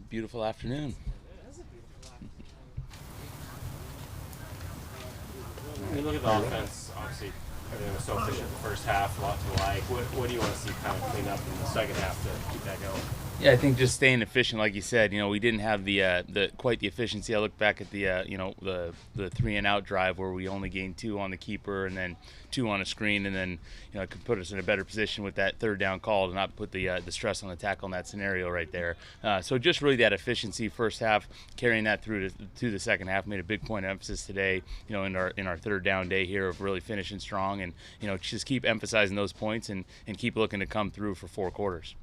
Beautiful afternoon. When you look at the offense, obviously everything was so efficient in the first half, a lot to like. What do you want to see kind of clean up in the second half to keep that going? Yeah, I think just staying efficient, like you said. We didn't have the quite the efficiency. I look back at the 3 and out drive where we only gained 2 on the keeper and then 2 on a screen, and then it could put us in a better position with that third down call to not put the stress on the tackle in that scenario right there. So just really that efficiency first half, carrying that through to the second half, made a big point of emphasis today. In our third down day here of really finishing strong, and just keep emphasizing those points and keep looking to come through for 4 quarters.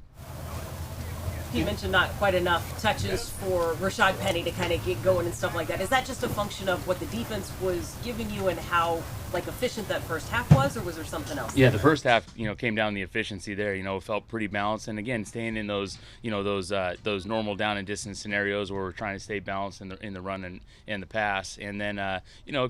You mentioned not quite enough touches for Rashad Penny to kind of get going and stuff like that. Is that just a function of what the defense was giving you and how efficient that first half was, or was there something else? Yeah, the first half, came down to the efficiency there. It felt pretty balanced, and again, staying in those, those normal down and distance scenarios where we're trying to stay balanced in the run and the pass, and then a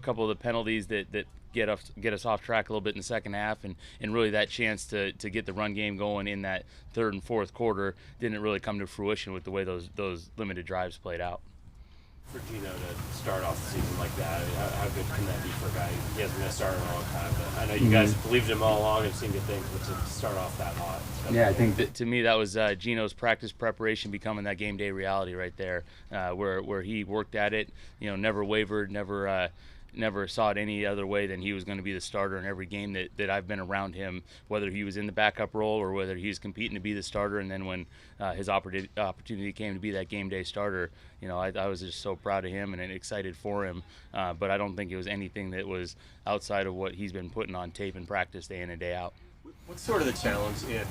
couple of the penalties that get us off track a little bit in the second half, and really that chance to get the run game going in that third and fourth quarter didn't really come to fruition with the way those limited drives played out. For Geno to start off the season like that, how good can that be for a guy? He hasn't been a starter in a long time, but I know you guys believed him all along and seen good things, but to start off that hot. Yeah, I think that, to me, that was Geno's practice preparation becoming that game day reality right there, where he worked at it, never wavered, never saw it any other way than he was going to be the starter in every game that I've been around him, whether he was in the backup role or whether he was competing to be the starter. And then when his opportunity came to be that game day starter, I was just so proud of him and excited for him. But I don't think it was anything that was outside of what he's been putting on tape in practice day in and day out. What's sort of the challenge in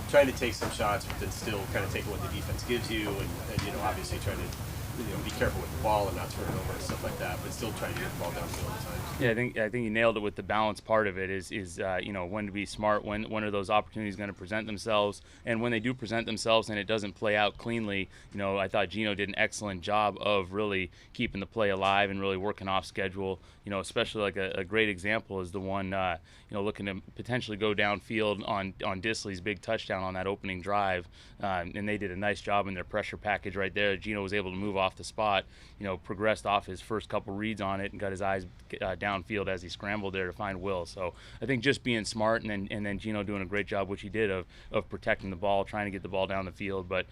trying to take some shots but then still kind of take what the defense gives you and obviously trying to be careful with the ball and not turn it over and stuff like that, but still trying to get the ball downfield at times? Yeah, I think you nailed it with the balance part of it. Is when to be smart, when are those opportunities going to present themselves, and when they do present themselves and it doesn't play out cleanly. I thought Geno did an excellent job of really keeping the play alive and really working off schedule. Especially like a great example is the one looking to potentially go downfield on Disley's big touchdown on that opening drive, and they did a nice job in their pressure package right there. Geno was able to move off the spot, progressed off his first couple reads on it and got his eyes downfield as he scrambled there to find Will. So I think just being smart and then Geno doing a great job, which he did, of protecting the ball, trying to get the ball down the field. But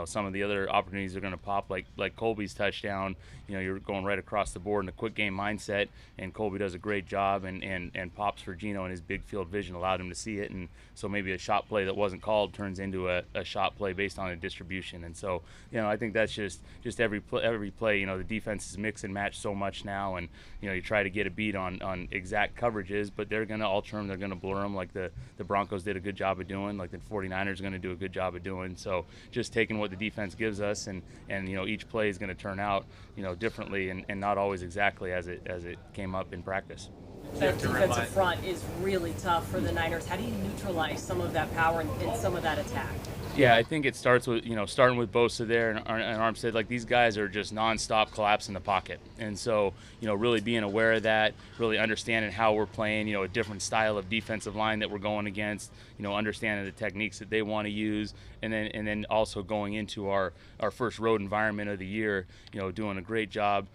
some of the other opportunities are going to pop, like Colby's touchdown. You're going right across the board in a quick game mindset, and Colby does a great job and pops for Geno, and his big field vision allowed him to see it. And so maybe a shot play that wasn't called turns into a shot play based on a distribution. And so I think that's just every play. The defense is mix and match so much now, and you try to get a beat on exact coverages, but they're going to alter them, they're going to blur them, like the Broncos did a good job of doing, like the 49ers are going to do a good job of doing. So just taking what the defense gives us, and each play is going to turn out differently and not always exactly as it came up in practice. That defensive front is really tough for the Niners. How do you neutralize some of that power and some of that attack? Yeah, I think it starts with starting with Bosa there and Armstead. Like, these guys are just nonstop collapse in the pocket, and so really being aware of that, really understanding how we're playing, a different style of defensive line that we're going against, understanding the techniques that they want to use, and then also going into our first road environment of the year, doing a great job,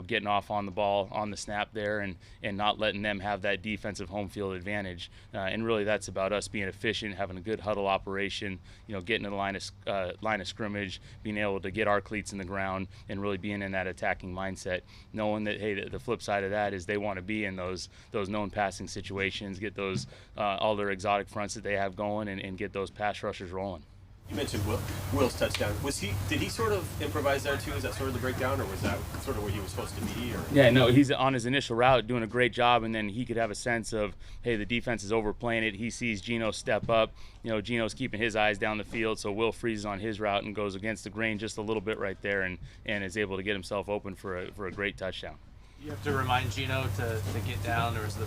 getting off on the ball on the snap there and not letting them have that defensive home field advantage. And really that's about us being efficient, having a good huddle operation, getting to the line of scrimmage, being able to get our cleats in the ground, and really being in that attacking mindset, knowing that, hey, the flip side of that is they want to be in those known passing situations, get those all their exotic fronts that they have going, and get those pass rushers rolling. You mentioned Will's touchdown. Did he sort of improvise there too? Is that sort of the breakdown, or was that sort of where he was supposed to be? Or? Yeah, no, he's on his initial route doing a great job, and then he could have a sense of, hey, the defense is overplaying it. He sees Geno step up. Geno's keeping his eyes down the field, so Will freezes on his route and goes against the grain just a little bit right there, and is able to get himself open for a great touchdown. You have to remind Geno to get down. There was the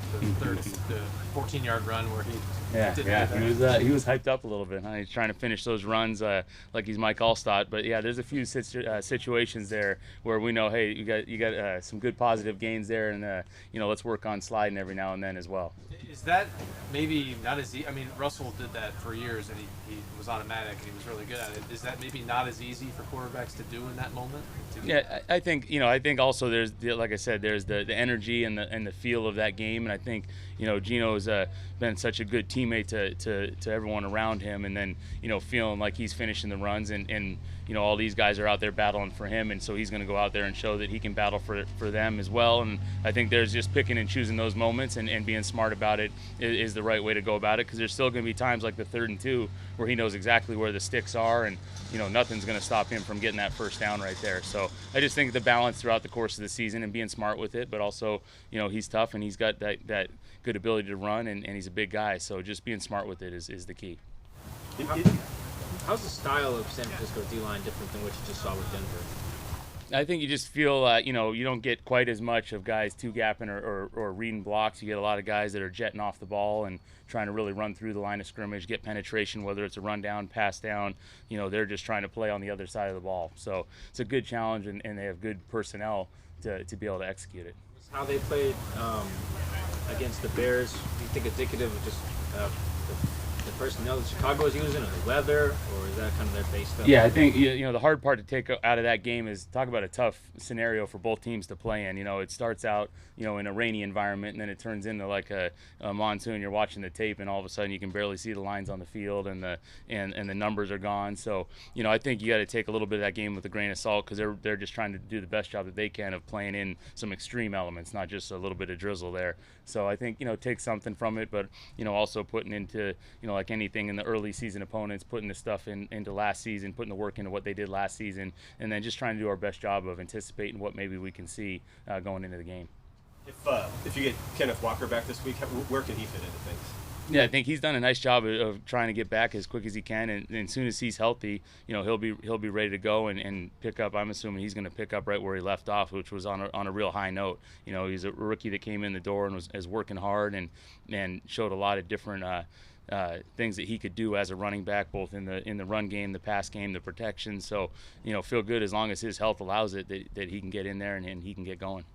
14-yard run where he he was hyped up a little bit. Huh? He's trying to finish those runs like he's Mike Allstott. But yeah, there's a few situations there where we know, hey, you got some good positive gains there, and let's work on sliding every now and then as well. Is that maybe not as easy? I mean, Russell did that for years, and he was automatic, and he was really good at it. Is that maybe not as easy for quarterbacks to do in that moment? Yeah, I think also there's like I said, there's the energy and the feel of that game, and I think Geno's been such a good teammate to everyone around him, and then feeling like he's finishing the runs, and all these guys are out there battling for him, and so he's going to go out there and show that he can battle for them as well. And I think there's just picking and choosing those moments and being smart about it is the right way to go about it, because there's still going to be times like the 3rd and 2 where he knows exactly where the sticks are, and nothing's going to stop him from getting that first down right there. So I just think the balance throughout the course of the season and being smart with it, but also he's tough and he's got that good ability to run, and he's a big guy, so just being smart with it is the key. How's the style of San Francisco D-line different than what you just saw with Denver? I think you just feel, you don't get quite as much of guys two-gapping or reading blocks. You get a lot of guys that are jetting off the ball and trying to really run through the line of scrimmage, get penetration, whether it's a run down, pass down. They're just trying to play on the other side of the ball. So it's a good challenge, and they have good personnel to be able to execute it. How they played against the Bears, do you think indicative of just the personnel that Chicago is using, or the weather, or is that kind of their base stuff? Yeah, I think the hard part to take out of that game is talk about a tough scenario for both teams to play in. It starts out in a rainy environment, and then it turns into like a monsoon. You're watching the tape, and all of a sudden you can barely see the lines on the field, and the numbers are gone. So I think you got to take a little bit of that game with a grain of salt, because they're just trying to do the best job that they can of playing in some extreme elements, not just a little bit of drizzle there. So I think take something from it, but also putting into like anything in the early season opponents, putting the stuff into last season, putting the work into what they did last season, and then just trying to do our best job of anticipating what maybe we can see going into the game. If you get Kenneth Walker back this week, where can he fit into things? Yeah, I think he's done a nice job of trying to get back as quick as he can, and as soon as he's healthy, he'll be ready to go and pick up. I'm assuming he's going to pick up right where he left off, which was on a real high note. He's a rookie that came in the door and was working hard and showed a lot of different things that he could do as a running back, both in the run game, the pass game, the protection. So feel good as long as his health allows it that he can get in there and he can get going.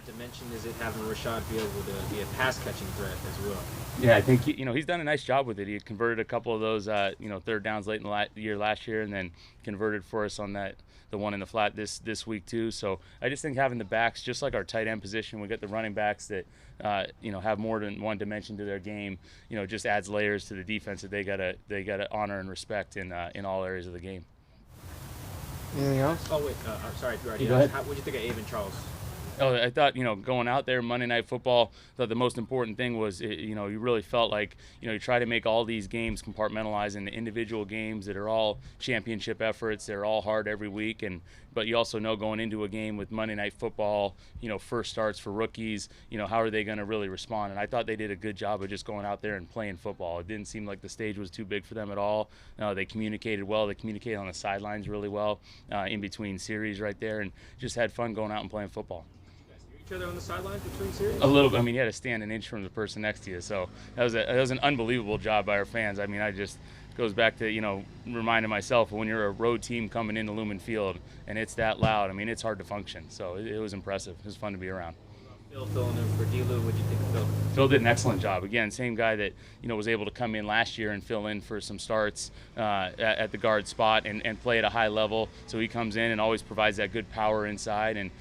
Dimension is it having Rashad be able to be a pass catching threat as well? Yeah, I think he's done a nice job with it. He converted a couple of those 3rd downs late in the year last year, and then converted for us on the one in the flat this week too. So I just think having the backs, just like our tight end position, we got the running backs that have more than one dimension to their game. Just adds layers to the defense that they gotta honor and respect in all areas of the game. Anything else? Oh wait, I'm sorry if you already Go ahead. What do you think of Avon Charles? Oh, I thought, going out there Monday Night Football, I thought the most important thing was, you really felt like, you try to make all these games compartmentalize into individual games that are all championship efforts. They're all hard every week. But you also know going into a game with Monday Night Football, first starts for rookies, how are they going to really respond? And I thought they did a good job of just going out there and playing football. It didn't seem like the stage was too big for them at all. They communicated well. They communicated on the sidelines really well in between series right there, and just had fun going out and playing football. Each other on the sidelines between series? A little bit. I mean, you had to stand an inch from the person next to you, so that was an unbelievable job by our fans. I mean, goes back to reminding myself when you're a road team coming into Lumen Field and it's that loud. I mean, it's hard to function. So it was impressive. It was fun to be around. Phil filling in for D-Lou. What do you think of Phil? Phil did an excellent job. Again, same guy that was able to come in last year and fill in for some starts at the guard spot and play at a high level. So he comes in and always provides that good power inside and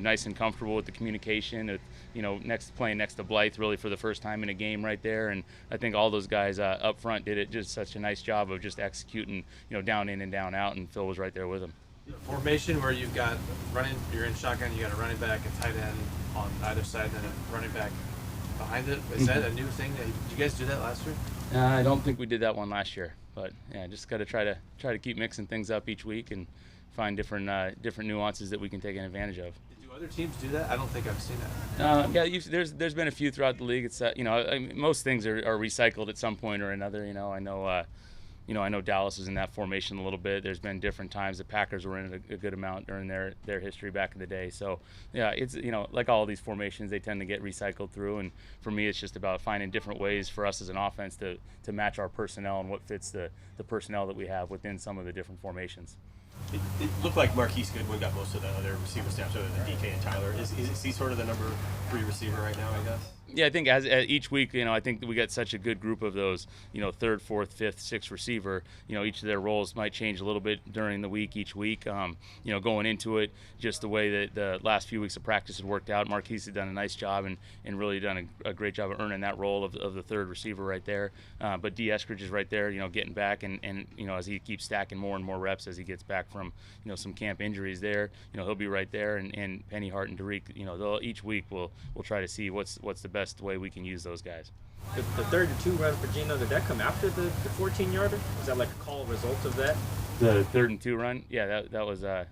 nice and comfortable with the communication. Playing next to Blythe really for the first time in a game right there. And I think all those guys up front did just such a nice job of just executing down in and down out, and Phil was right there with them. Formation where you've got you're in shotgun, you got a running back, a tight end on either side, and a running back behind it. Is that a new thing? Did you guys do that last year? I don't think we did that one last year, but yeah, just got to try to keep mixing things up each week and find different nuances that we can take advantage of. Do other teams do that? I don't think I've seen that. There's been a few throughout the league. It's most things are recycled at some point or another. I know I know Dallas was in that formation a little bit. There's been different times. The Packers were in a good amount during their history back in the day. So, yeah, it's, like all these formations, they tend to get recycled through. And for me, it's just about finding different ways for us as an offense to match our personnel and what fits the personnel that we have within some of the different formations. It looked like Marquise Goodwin got most of the other receiver snaps other than DK and Tyler. Is he sort of the number 3 receiver right now, I guess? Yeah, I think as each week, I think we got such a good group of those, third, fourth, fifth, sixth receiver. Each of their roles might change a little bit during the week, each week. Going into it, just the way that the last few weeks of practice had worked out, Marquise had done a nice job and really done a great job of earning that role of the third receiver right there. But D. Eskridge is right there, getting back and as he keeps stacking more and more reps as he gets back from, some camp injuries there, he'll be right there. And Penny Hart and Derek, each week we'll try to see what's the best way we can use those guys. The 3rd and 2 run for Geno, did that come after the 14-yarder? Was that like a call result of that? The 3rd and 2 run? Yeah, that was a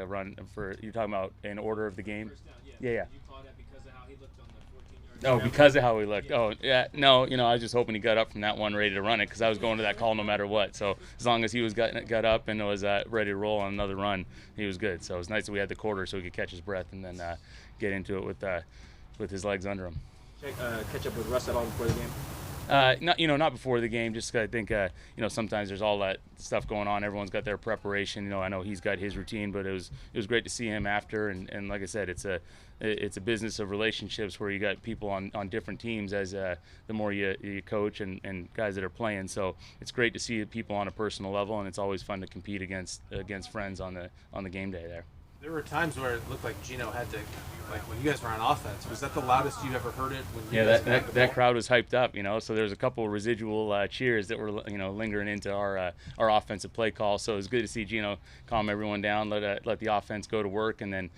run for, you're talking about in order of the game? First down, Yeah. Did you call that because of how he looked on the 14-yard? Oh, because of how he looked. Oh, yeah. No, I was just hoping he got up from that one ready to run it because I was going to that call no matter what. So as long as he was got up and was ready to roll on another run, he was good. So it was nice that we had the quarter so he could catch his breath and then get into it with his legs under him. Catch up with Russ at all before the game? Not before the game. Just 'cause I think sometimes there's all that stuff going on. Everyone's got their preparation. I know he's got his routine, but it was great to see him after. And like I said, it's a business of relationships where you got people on different teams as the more you coach and guys that are playing. So it's great to see people on a personal level, and it's always fun to compete against friends on the game day there. There were times where it looked like Geno had to, like when you guys were on offense, was that the loudest you've ever heard it? When you guys had the that ball? crowd was hyped up, so there was a couple of residual cheers that were, lingering into our offensive play call. So it was good to see Geno calm everyone down, let the offense go to work, and then,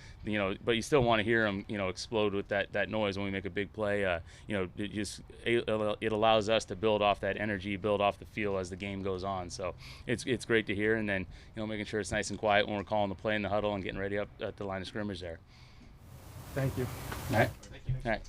but you still want to hear them, explode with that noise when we make a big play. It allows us to build off that energy, build off the feel as the game goes on. So it's great to hear, and then, making sure it's nice and quiet when we're calling the play in the huddle and getting ready up at the line of scrimmage there. Thank you. All right. Thank you. All right.